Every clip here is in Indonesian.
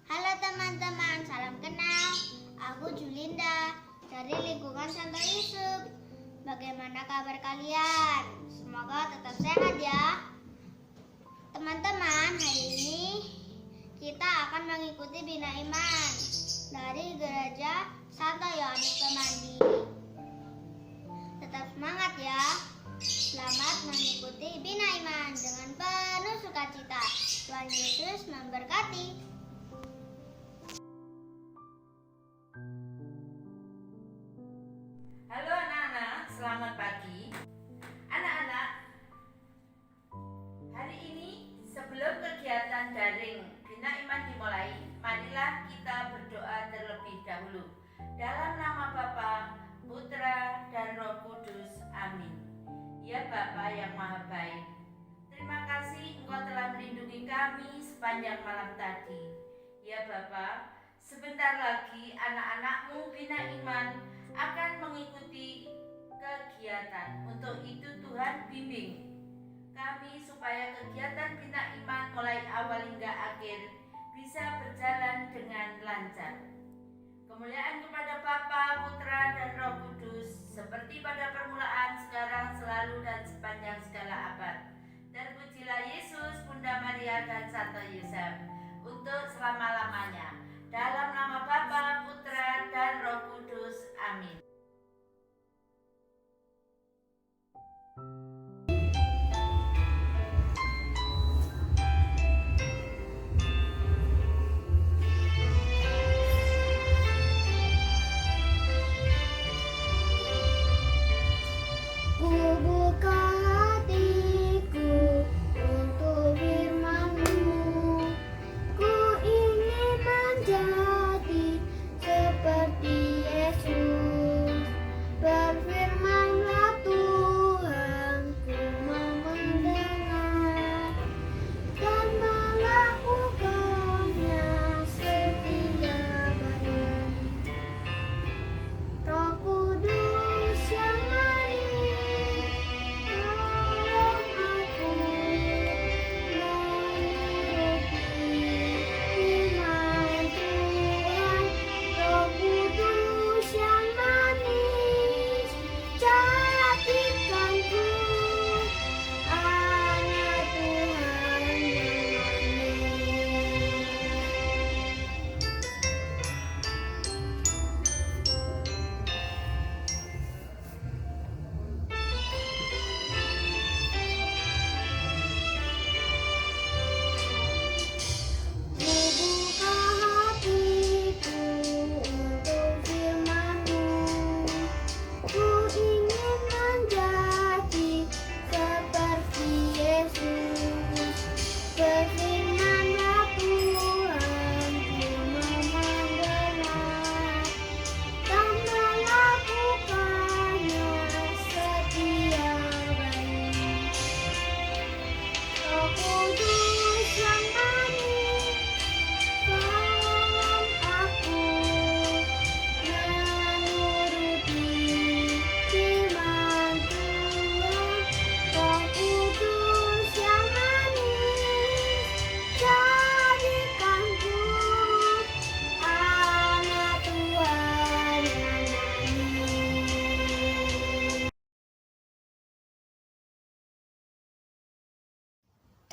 Halo teman-teman, salam kenal. Aku Julinda dari lingkungan Santo Yusuf. Bagaimana kabar kalian? Semoga tetap sehat ya. Teman-teman, hari ini kita akan mengikuti Bina Iman dari Gereja Santo Yohanes Pemandi. Tetap semangat ya. Selamat mengikuti Bina Iman dengan penuh sukacita. Tuhan Yesus memberkati. Halo anak-anak, selamat pagi. Anak-anak, hari ini sebelum kegiatan daring Bina Iman dimulai, marilah kita berdoa terlebih dahulu. Dalam nama Bapa, Putra, dan Roh Kudus. Amin. Ya Bapa yang Maha Baik, terima kasih Engkau telah melindungi kami sepanjang malam tadi. Ya Bapa, sebentar lagi anak-anakmu Bina Iman akan mengikuti kegiatan. Untuk itu Tuhan bimbing kami supaya kegiatan Bina Iman mulai awal hingga akhir bisa berjalan dengan lancar. Kemuliaan kepada Bapa, Putra, dan Roh Kudus seperti pada permulaan, sekarang, selalu, dan sepanjang segala abad. Terpujilah Yesus, Bunda Maria, dan Santo Yosef untuk selama-lamanya. Dalam nama Bapa, Putra, dan Roh Kudus. Amin.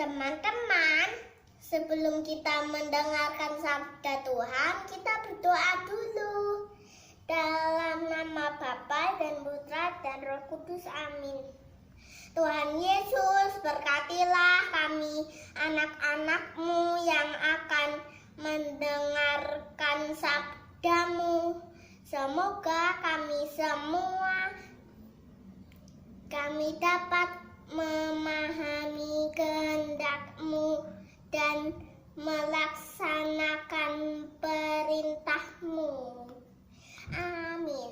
Teman-teman, sebelum kita mendengarkan sabda Tuhan, kita berdoa dulu. Dalam nama Bapa dan Putra dan Roh Kudus. Amin. Tuhan Yesus, berkatilah kami, anak-anak-Mu yang akan mendengarkan sabda-Mu. Semoga kami dapat memahami kehendak-Mu dan melaksanakan perintah-Mu. Amin.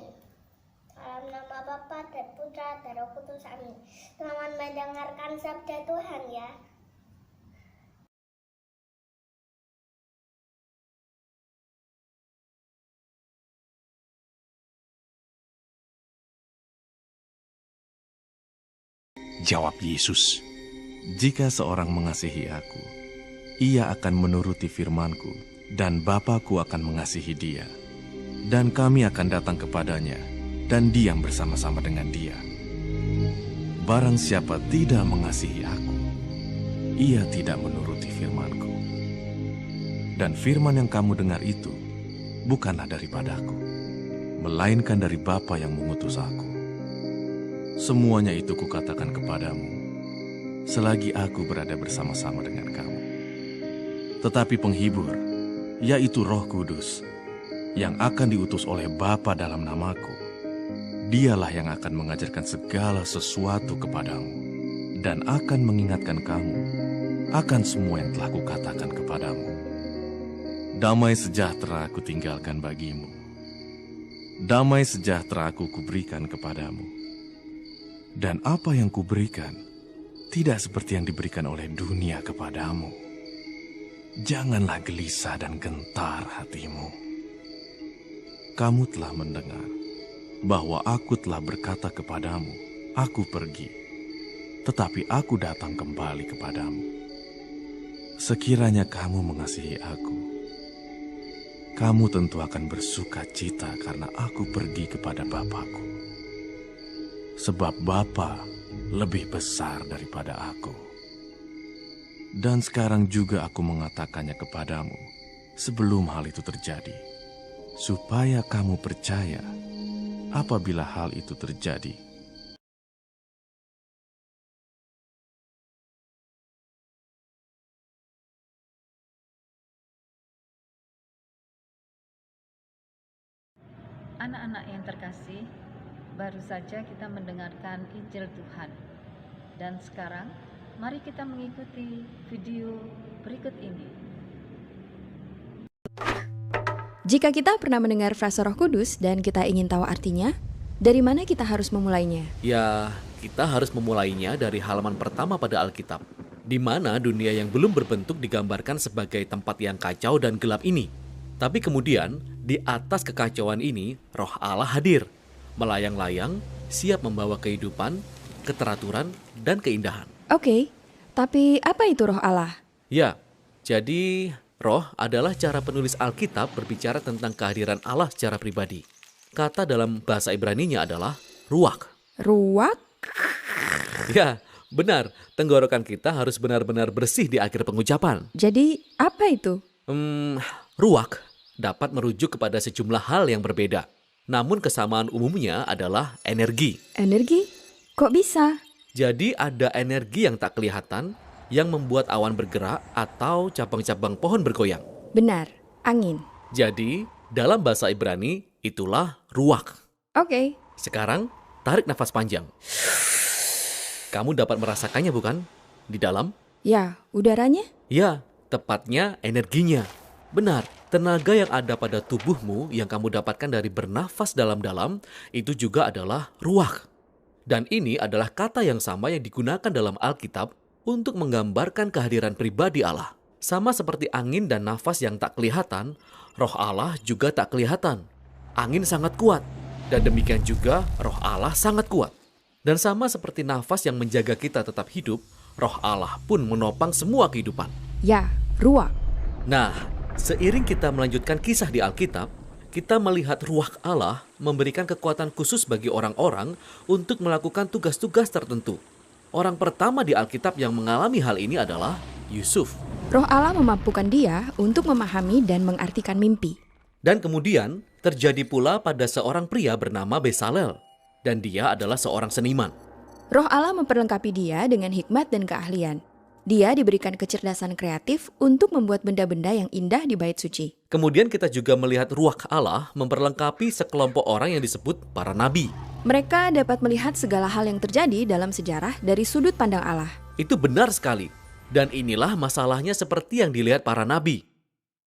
Dalam nama Bapa dan Putra dan Roh Kudus. Amin. Selamat mendengarkan sabda Tuhan ya. Jawab Yesus, Jika seorang mengasihi aku, ia akan menuruti firman-Ku, dan Bapa-Ku akan mengasihi dia. Dan kami akan datang kepadanya, dan diam bersama-sama dengan dia. Barang siapa tidak mengasihi aku, ia tidak menuruti firman-Ku. Dan firman yang kamu dengar itu, bukanlah daripadaku, melainkan dari Bapa yang mengutus aku. Semuanya itu kukatakan kepadamu, selagi aku berada bersama-sama dengan kamu. Tetapi penghibur, yaitu Roh Kudus, yang akan diutus oleh Bapa dalam namaku, dialah yang akan mengajarkan segala sesuatu kepadamu, dan akan mengingatkan kamu akan semua yang telah kukatakan kepadamu. Damai sejahtera aku tinggalkan bagimu. Damai sejahtera aku kuberikan kepadamu. Dan apa yang kuberikan, tidak seperti yang diberikan oleh dunia kepadamu. Janganlah gelisah dan gentar hatimu. Kamu telah mendengar bahwa aku telah berkata kepadamu, aku pergi, tetapi aku datang kembali kepadamu. Sekiranya kamu mengasihi aku, kamu tentu akan bersuka cita karena aku pergi kepada Bapa-Ku. Sebab Bapa lebih besar daripada aku. Dan sekarang juga aku mengatakannya kepadamu sebelum hal itu terjadi, supaya kamu percaya apabila hal itu terjadi. Anak-anak yang terkasih, baru saja kita mendengarkan Injil Tuhan. Dan sekarang, mari kita mengikuti video berikut ini. Jika kita pernah mendengar frase Roh Kudus dan kita ingin tahu artinya, dari mana kita harus memulainya? Ya, kita harus memulainya dari halaman pertama pada Alkitab, di mana dunia yang belum berbentuk digambarkan sebagai tempat yang kacau dan gelap ini. Tapi kemudian, di atas kekacauan ini, Roh Allah hadir, melayang-layang, siap membawa kehidupan, keteraturan, dan keindahan. Oke, tapi apa itu Roh Allah? Ya, jadi roh adalah cara penulis Alkitab berbicara tentang kehadiran Allah secara pribadi. Kata dalam bahasa Ibraninya adalah ruach. Ruak? Ya, benar. Tenggorokan kita harus benar-benar bersih di akhir pengucapan. Jadi apa itu? Ruach dapat merujuk kepada sejumlah hal yang berbeda. Namun kesamaan umumnya adalah energi. Energi? Kok bisa? Jadi ada energi yang tak kelihatan yang membuat awan bergerak atau cabang-cabang pohon bergoyang. Benar, angin. Jadi dalam bahasa Ibrani itulah ruach. Oke. Sekarang tarik nafas panjang. Kamu dapat merasakannya bukan? Di dalam? Ya, udaranya? Ya, tepatnya energinya. Benar, tenaga yang ada pada tubuhmu yang kamu dapatkan dari bernafas dalam-dalam itu juga adalah ruach. Dan ini adalah kata yang sama yang digunakan dalam Alkitab untuk menggambarkan kehadiran pribadi Allah. Sama seperti angin dan nafas yang tak kelihatan, Roh Allah juga tak kelihatan. Angin sangat kuat, dan demikian juga Roh Allah sangat kuat. Dan sama seperti nafas yang menjaga kita tetap hidup, Roh Allah pun menopang semua kehidupan. Ya, ruak. Nah, seiring kita melanjutkan kisah di Alkitab, kita melihat ruach Allah memberikan kekuatan khusus bagi orang-orang untuk melakukan tugas-tugas tertentu. Orang pertama di Alkitab yang mengalami hal ini adalah Yusuf. Roh Allah memampukan dia untuk memahami dan mengartikan mimpi. Dan kemudian terjadi pula pada seorang pria bernama Bezalel. Dan dia adalah seorang seniman. Roh Allah memperlengkapi dia dengan hikmat dan keahlian. Dia diberikan kecerdasan kreatif untuk membuat benda-benda yang indah di bait suci. Kemudian kita juga melihat ruach Allah memperlengkapi sekelompok orang yang disebut para nabi. Mereka dapat melihat segala hal yang terjadi dalam sejarah dari sudut pandang Allah. Itu benar sekali. Dan inilah masalahnya seperti yang dilihat para nabi.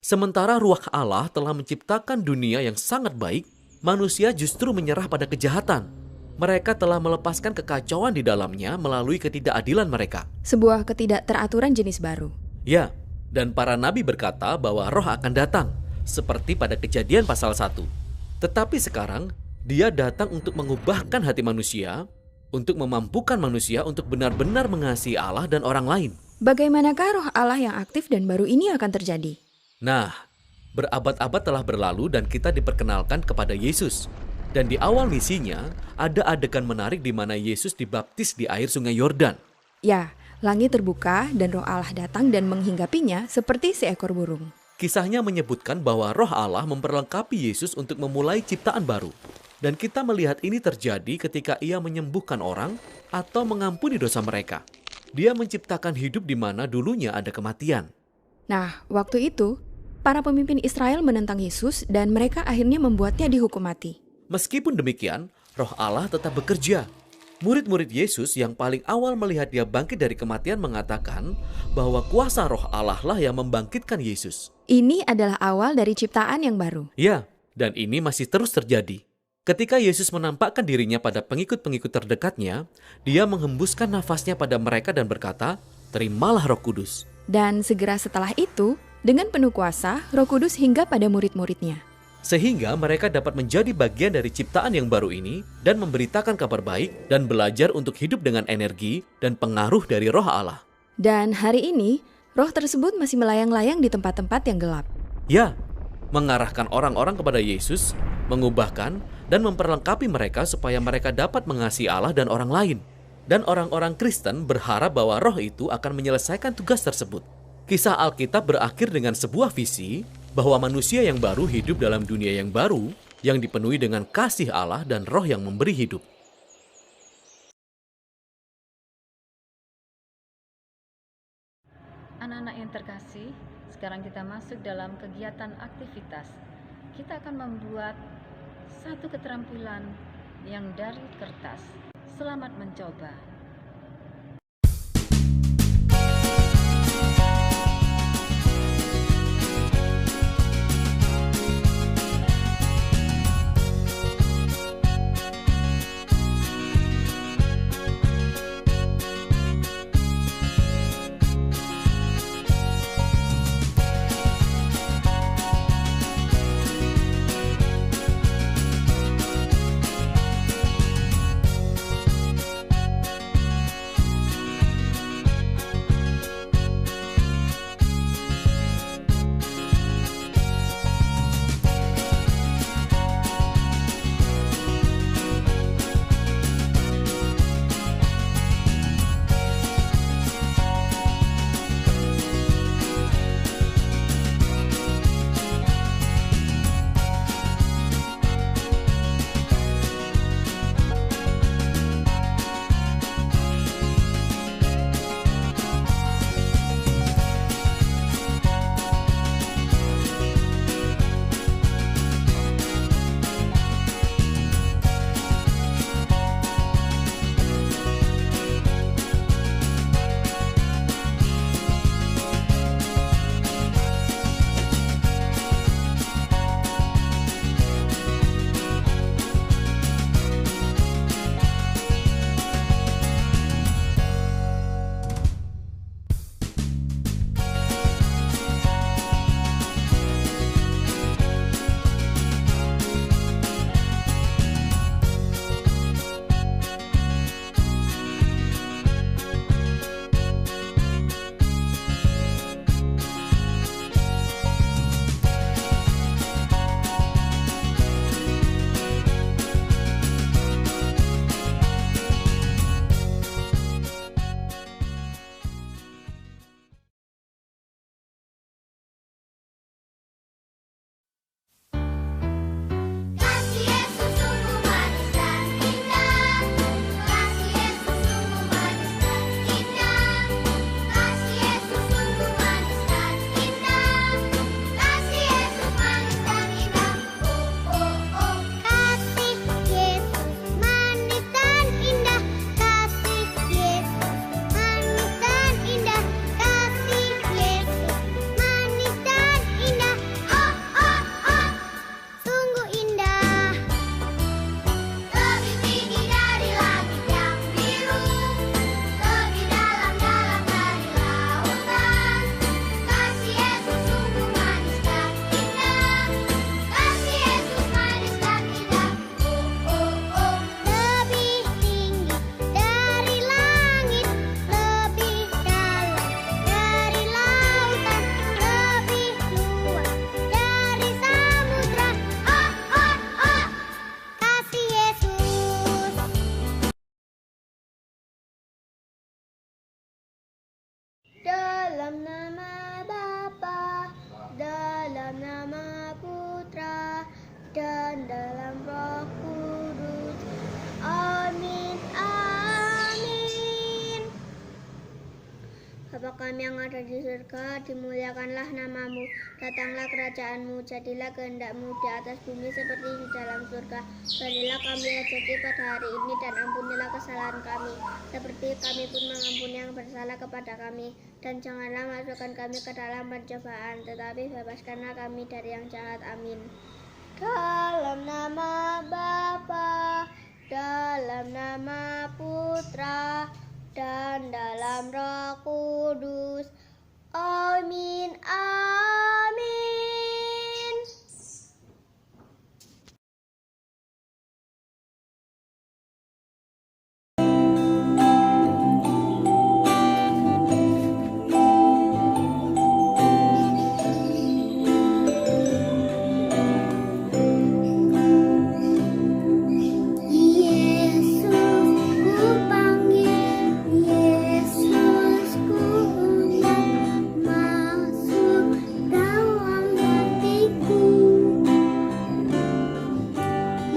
Sementara ruach Allah telah menciptakan dunia yang sangat baik, manusia justru menyerah pada kejahatan. Mereka telah melepaskan kekacauan di dalamnya melalui ketidakadilan mereka. Sebuah ketidakteraturan jenis baru. Ya, dan para nabi berkata bahwa roh akan datang, seperti pada Kejadian pasal 1. Tetapi sekarang, dia datang untuk mengubahkan hati manusia, untuk memampukan manusia untuk benar-benar mengasihi Allah dan orang lain. Bagaimanakah roh Allah yang aktif dan baru ini akan terjadi? Nah, berabad-abad telah berlalu dan kita diperkenalkan kepada Yesus. Dan di awal misinya, ada adegan menarik di mana Yesus dibaptis di air sungai Yordan. Ya, langit terbuka dan roh Allah datang dan menghinggapinya seperti seekor burung. Kisahnya menyebutkan bahwa roh Allah memperlengkapi Yesus untuk memulai ciptaan baru. Dan kita melihat ini terjadi ketika ia menyembuhkan orang atau mengampuni dosa mereka. Dia menciptakan hidup di mana dulunya ada kematian. Nah, waktu itu, para pemimpin Israel menentang Yesus dan mereka akhirnya membuatnya dihukum mati. Meskipun demikian, roh Allah tetap bekerja. Murid-murid Yesus yang paling awal melihat dia bangkit dari kematian mengatakan bahwa kuasa roh Allah lah yang membangkitkan Yesus. Ini adalah awal dari ciptaan yang baru. Ya, dan ini masih terus terjadi. Ketika Yesus menampakkan dirinya pada pengikut-pengikut terdekatnya, dia menghembuskan nafasnya pada mereka dan berkata, "Terimalah Roh Kudus." Dan segera setelah itu, dengan penuh kuasa, Roh Kudus hingga pada murid-muridnya. Sehingga mereka dapat menjadi bagian dari ciptaan yang baru ini dan memberitakan kabar baik dan belajar untuk hidup dengan energi dan pengaruh dari roh Allah. Dan hari ini, roh tersebut masih melayang-layang di tempat-tempat yang gelap. Ya, mengarahkan orang-orang kepada Yesus, mengubahkan dan memperlengkapi mereka supaya mereka dapat mengasihi Allah dan orang lain. Dan orang-orang Kristen berharap bahwa roh itu akan menyelesaikan tugas tersebut. Kisah Alkitab berakhir dengan sebuah visi bahwa manusia yang baru hidup dalam dunia yang baru yang dipenuhi dengan kasih Allah dan roh yang memberi hidup. Anak-anak yang terkasih, sekarang kita masuk dalam kegiatan aktivitas. Kita akan membuat satu keterampilan yang dari kertas. Selamat mencoba. Dalam nama Bapa, dalam nama Putra, dan dalam Roh Kudus. Amin, amin. Bapa kami yang ada di surga, dimuliakanlah namamu. Datanglah kerajaanmu, jadilah kehendakmu di atas bumi seperti di dalam surga. Berilah kami rezeki pada hari ini dan ampunilah kesalahan kami, seperti kami pun mengampuni yang bersalah kepada kami. Dan janganlah masukkan kami ke dalam pencobaan, tetapi bebaskanlah kami dari yang jahat. Amin. Dalam nama Bapa, dalam nama Putra, dan dalam Roh Kudus. Amin, amin. Yesus, ku panggil, Yesus, ku undang, masuk dalam hatiku.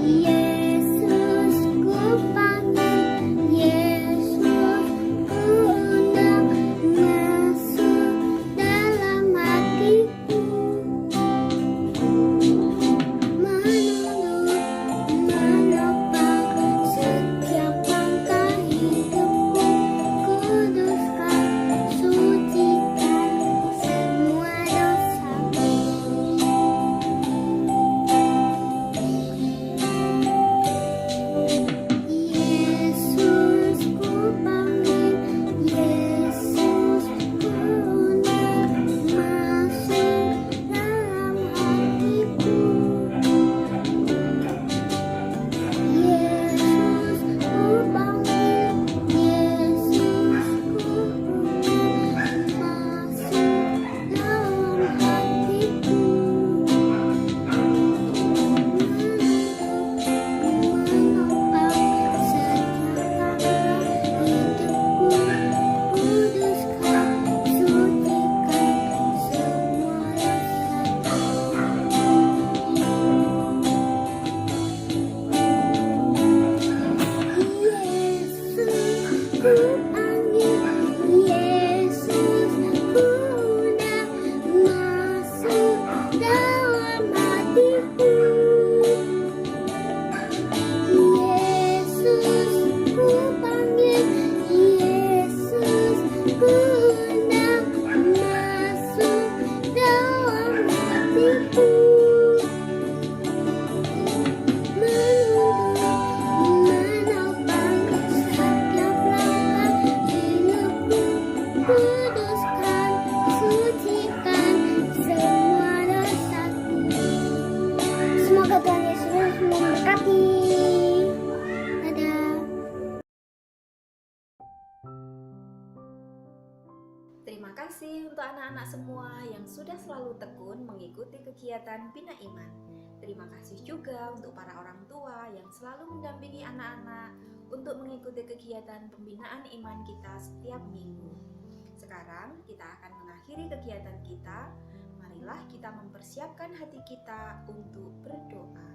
Yesus, ku panggil, Yesus, ku undang, masuk dalam hatiku. Menopang setiap langkah hidupku, kuduskan, sucikan semua dosaku. Yesus, ku panggil, Yesus, ku undang, masuk dalam hatiku. Yesus, ku panggil, Yesus, ku undang, masuk dalam hatiku. Menopang setiap langkah hidupku, kuduskan, sucikan semua Yesus, ku panggil, Yesus, ku undang, masuk dalam hatiku. Yesus, ku panggil, Yesus, ku undang, masuk dalam hatiku. Menopang setiap langkah hidupku, kuduskan, sucikan semua dosaku. Semoga Tuhan Yesus memberkati. Dadah. Terima kasih untuk anak-anak semua yang sudah selalu tekun mengikuti kegiatan Bina Iman. Terima kasih juga untuk para orang tua yang selalu mendampingi anak-anak untuk mengikuti kegiatan pembinaan iman kita setiap minggu. Sekarang kita akan mengakhiri kegiatan kita. Marilah kita mempersiapkan hati kita untuk berdoa.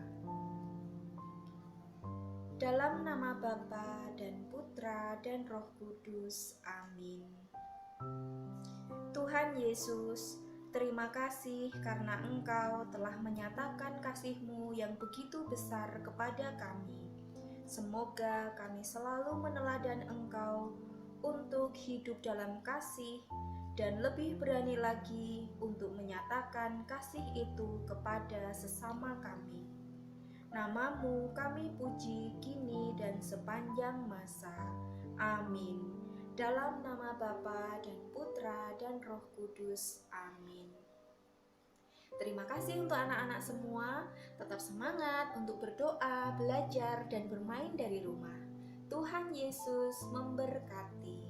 Dalam nama Bapa dan Putra dan Roh Kudus. Amin. Tuhan Yesus, terima kasih karena Engkau telah menyatakan kasih-Mu yang begitu besar kepada kami. Semoga kami selalu meneladan Engkau untuk hidup dalam kasih dan lebih berani lagi untuk menyatakan kasih itu kepada sesama kami. Nama-Mu kami puji kini dan sepanjang masa. Amin. Dalam nama Bapa dan Putra dan Roh Kudus. Amin. Terima kasih untuk anak-anak semua. Tetap semangat untuk berdoa, belajar, dan bermain dari rumah. Tuhan Yesus memberkati.